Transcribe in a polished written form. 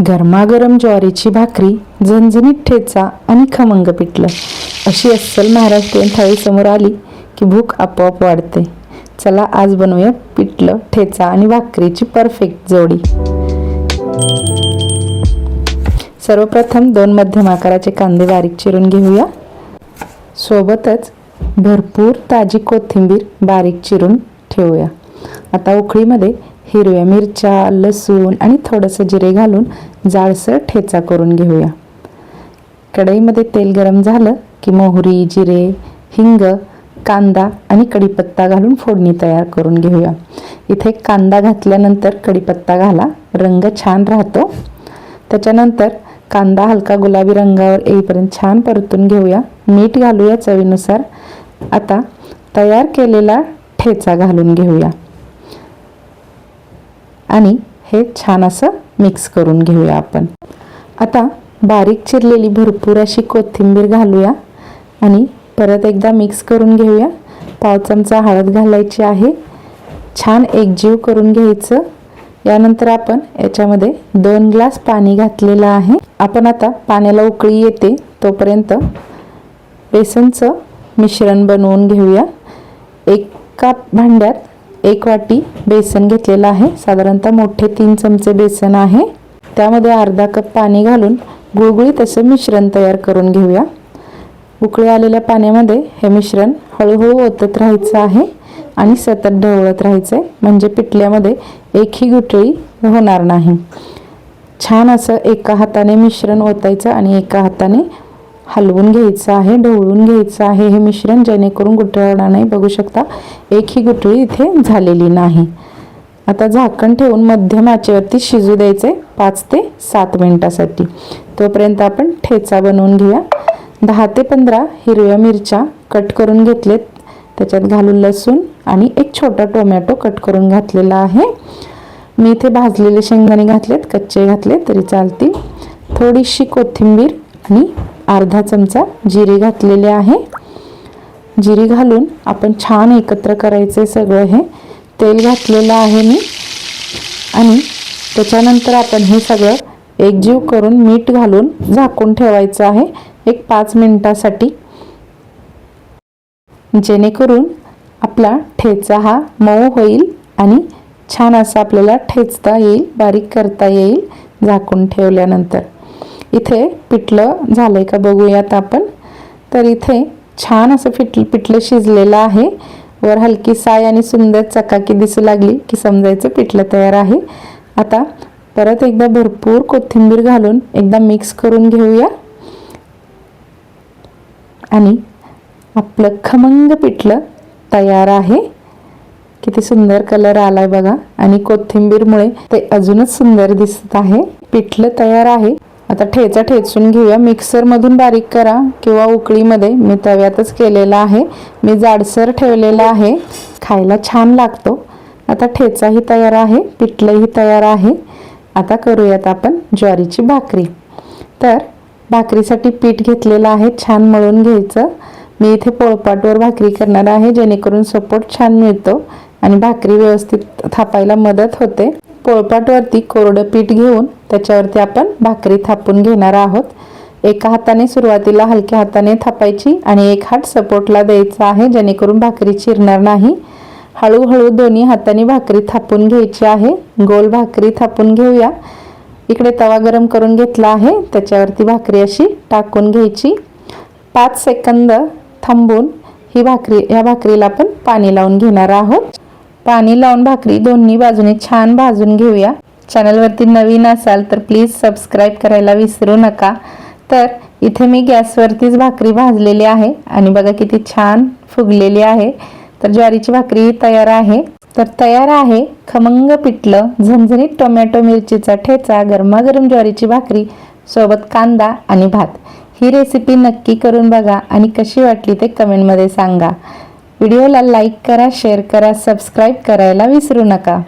गरमागरम ज्वारीची भाकरी, झणझणीत ठेचा आणि खमंग पिठलं अशी अस्सल महाराष्ट्रीयन थाळी समोर आली की भूक आपोआप वाढते. चला आज बनवूया पिठलं, ठेचा आणि भाकरीची परफेक्ट जोडी. सर्वप्रथम 2 मध्यम आकाराचे कांदे बारीक चिरून घेऊया. सोबतच भरपूर ताजी कोथिंबीर बारीक चिरून ठेवूया. आता उकळीमध्ये हिरव्या मिरच्या, लसूण आणि थोडंसं जिरे घालून जाडसर ठेचा करून घेऊया. कढईमध्ये तेल गरम झालं की मोहरी, जिरे, हिंग, कांदा आणि कढीपत्ता घालून फोडणी तयार करून घेऊया. इथे कांदा घातल्यानंतर कढीपत्ता घाला, रंग छान राहतो. त्याच्यानंतर कांदा हलका गुलाबी रंगावर येईपर्यंत छान परतून घेऊया. मीठ घालूया चवीनुसार. आता तयार केलेला ठेचा घालून घेऊया आणि हे छान असं मिक्स करून घेऊया आपण. आता बारीक चिरलेली भरपूर अशी कोथिंबीर घालूया आणि परत एकदा मिक्स करून घेऊया. पाव चमचा हळद घालायची आहे. छान एकजीव करून घ्यायचं. यानंतर आपण याच्यामध्ये 2 ग्लास पाणी घातलेलं आहे. आपण आता पाण्याला उकळी येते तोपर्यंत बेसनचं मिश्रण बनवून घेऊया. एका भांड्यात 1 वाटी बेसन घेतलेलं आहे. साधारणतः मोठे 3 चमचे बेसन आहे. त्यामध्ये अर्धा कप पाणी घालून गुळगुळीत असं मिश्रण तयार करून घेऊया. उकळी आलेल्या पाण्यामध्ये हे मिश्रण हळूहळू ओतत राहायचं आहे आणि सतत ढवळत राहायचं आहे, म्हणजे पिठल्यामध्ये एकही गुठळी होणार नाही. छान असं एका हाताने मिश्रण ओतायचं आणि एका हाताने हलवून घ्यायचं आहे, ढवळून घ्यायचं आहे हे मिश्रण, जेणेकरून गुठळ्या होणार नाही. बघू शकता एकही गुठळी इथे झालेली नाही. आता झाकण ठेवून मध्यम आचेवरती शिजू द्यायचे 5 ते 7 मिनिटासाठी. तोपर्यंत आपण ठेचा बनवून घेऊया. 10 ते 15 हिरव्या मिरच्या कट करून घेतलेत. त्याच्यात घालून लसूण आणि एक छोटा टोमॅटो कट करून घातलेला आहे. मी इथे भाजलेले शेंगदाणे घातलेत, कच्चे घातले तरी चालतील. थोडीशी कोथिंबीर आणि अर्धा चमचा जिरे घातलेले आहे. जिरे घालून आपण छान एकत्र करायचे सगळं. हे तेल घातलेलं आहे मी आणि त्याच्यानंतर आपण हे सगळं एकजीव करून मीठ घालून झाकून ठेवायचं आहे 5 मिनिटासाठी, जेणेकरून आपला ठेचा हा मऊ होईल आणि छान असा आपल्याला ठेचता येईल, बारीक करता येईल झाकून ठेवल्यानंतर. इथे पिठलं झालंय का बघूयात आपण. तर इथे छान असं पिठलं शिजलेलं आहे. वर हलकी साय आणि सुंदर चकाकी दिसू लागली की समजायचं पिठलं तयार आहे. आता परत एकदा भरपूर कोथिंबीर घालून एकदा मिक्स करून घेऊया आणि आपलं खमंग पिठलं तयार आहे. किती सुंदर कलर आलाय बघा आणि कोथिंबीरमुळे ते अजूनच सुंदर दिसत आहे. पिठलं तयार आहे. आता ठेचा ठेचून घेऊया. मिक्सरमधून बारीक करा किंवा उकळीमध्ये, मी तव्यातच केलेला आहे. मी जाडसर ठेवलेला आहे, खायला छान लागतो. आता ठेचाही तयार आहे, पिठलंही तयार आहे. आता करूयात आपण ज्वारीची भाकरी. तर भाकरीसाठी पीठ घेतलेलं आहे, छान मळून घ्यायचं. मी इथे पोळपाटवर भाकरी करणार आहे, जेणेकरून सपोर्ट छान मिळतो आणि भाकरी व्यवस्थित थापायला मदत होते. पोळपाटवरती कोरडं पीठ घेऊन त्याच्यावरती आपण भाकरी थापून घेणार आहोत. एका हाताने सुरुवातीला हलक्या हाताने थापायची आणि एक हात सपोर्टला द्यायचा आहे, जेणेकरून भाकरी चिरणार नाही. हळूहळू दोन्ही हाताने भाकरी थापून घ्यायची आहे. गोल भाकरी थापून घेऊया. इकडे तवा गरम करून घेतला आहे, त्याच्यावरती भाकरी अशी टाकून घ्यायची. 5 सेकंद थांबून ह्या भाकरीला आपण पाणी लावून घेणार आहोत. पाणी लावून भाकरी दोन्ही बाजूने छान भाजून घेऊया. चॅनलवरती नवीन असाल तर प्लीज सबस्क्राईब करायला विसरू नका. तर इथे मी गॅसवरतीच भाकरी भाजलेली आहे आणि बघा किती छान फुगलेली आहे. तर ज्वारीची भाकरी तयार आहे. तर तयार आहे खमंग पिठलं, झणझणीत टोमॅटो मिरचीचा ठेचा, गरमागरम ज्वारीची भाकरी सोबत कांदा आणि भात. ही रेसिपी नक्की करून बघा आणि कशी वाटली ते कमेंटमध्ये सांगा. व्हिडिओला लाईक करा, शेअर करा, सबस्क्राईब करायला विसरू नका.